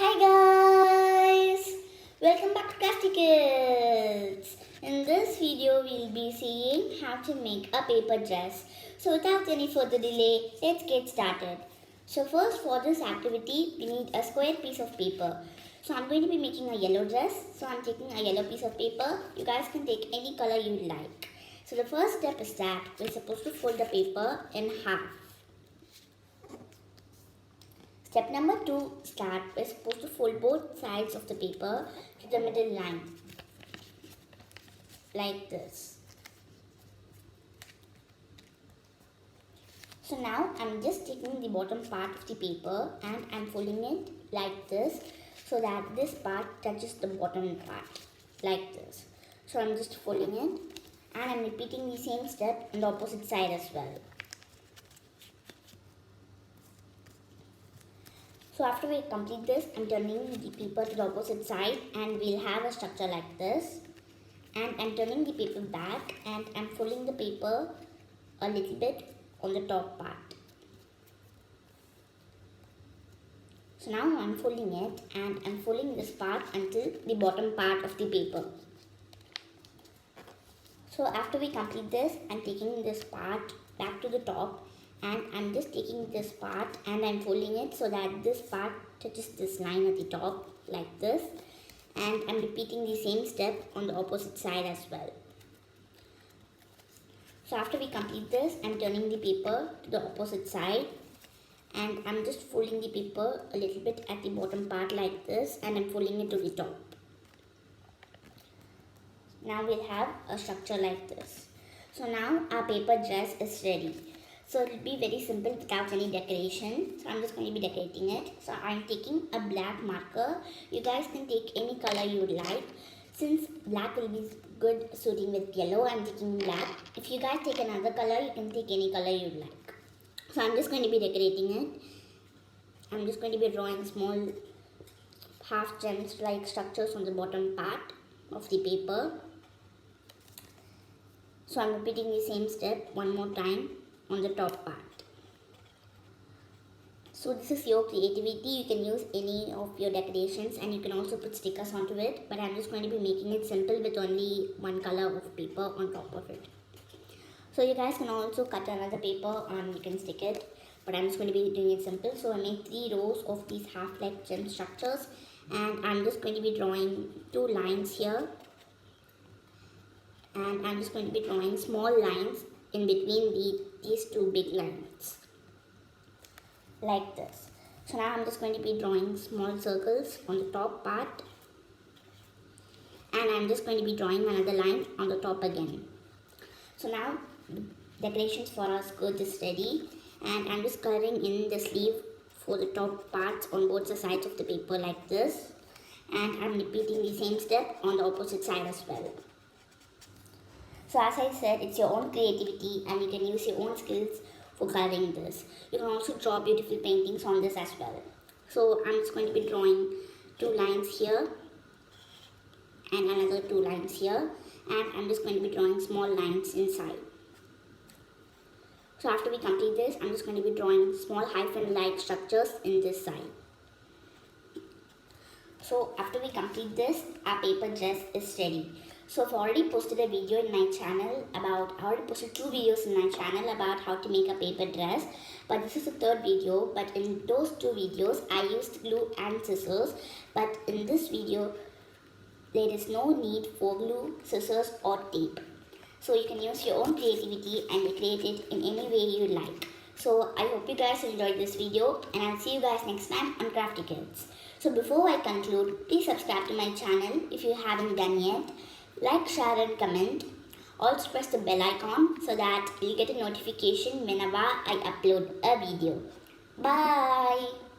Hi guys! Welcome back to Crafty Kids! In this video, we'll be seeing how to make a paper dress. So without any further delay, let's get started. So first, for this activity, we need a square piece of paper. So I'm going to be making a yellow dress. So I'm taking a yellow piece of paper. You guys can take any color you like. So the first step is that we're supposed to fold the paper in half. Step number 2 is that we're supposed to fold both sides of the paper to the middle line, like this. So now I'm just taking the bottom part of the paper and I'm folding it like this so that this part touches the bottom part, like this. So I'm just folding it and I'm repeating the same step on the opposite side as well. So after we complete this, I'm turning the paper to the opposite side and we'll have a structure like this. And I'm turning the paper back and I'm folding the paper a little bit on the top part. So now I'm folding it and I'm folding this part until the bottom part of the paper. So after we complete this, I'm taking this part back to the top. And I'm just taking this part and I'm folding it so that this part touches this line at the top like this. And I'm repeating the same step on the opposite side as well. So after we complete this, I'm turning the paper to the opposite side. And I'm just folding the paper a little bit at the bottom part like this. And I'm folding it to the top. Now we'll have a structure like this. So now our paper dress is ready. So it will be very simple without any decoration. So I'm just going to be decorating it. So I'm taking a black marker. You guys can take any color you would like. Since black will be good suiting with yellow, I'm taking black. If you guys take another color, you can take any color you'd like. So I'm just going to be decorating it. I'm just going to be drawing small half gems like structures on the bottom part of the paper. So I'm repeating the same step one more time on the top part. So this is your creativity. You can use any of your decorations and you can also put stickers onto it, but I'm just going to be making it simple with only one color of paper on top of it. So you guys can also cut another paper and you can stick it, but I'm just going to be doing it simple. So I made 3 rows of these half like gem structures and I'm just going to be drawing 2 lines here, and I'm just going to be drawing small lines in between these 2 big lines like this. So now I'm just going to be drawing small circles on the top part and I'm just going to be drawing another line on the top again. So now the decorations for our skirt is ready and I'm just coloring in the sleeve for the top parts on both the sides of the paper like this, and I'm repeating the same step on the opposite side as well. So as I said, it's your own creativity and you can use your own skills for coloring this. You can also draw beautiful paintings on this as well. So I'm just going to be drawing 2 lines here and another 2 lines here, and I'm just going to be drawing small lines inside. So after we complete this, I'm just going to be drawing small hyphen-like structures in this side. So after we complete this, our paper dress is ready. So I've already posted a video in my channel I already posted 2 videos in my channel about how to make a paper dress. But this is the 3rd video. But in those 2 videos, I used glue and scissors. But in this video, there is no need for glue, scissors or tape. So you can use your own creativity and decorate it in any way you like. So I hope you guys enjoyed this video and I'll see you guys next time on Crafty Kids. So before I conclude, please subscribe to my channel if you haven't done yet. Like, share and comment. Also press the bell icon so that you'll get a notification whenever I upload a video. Bye!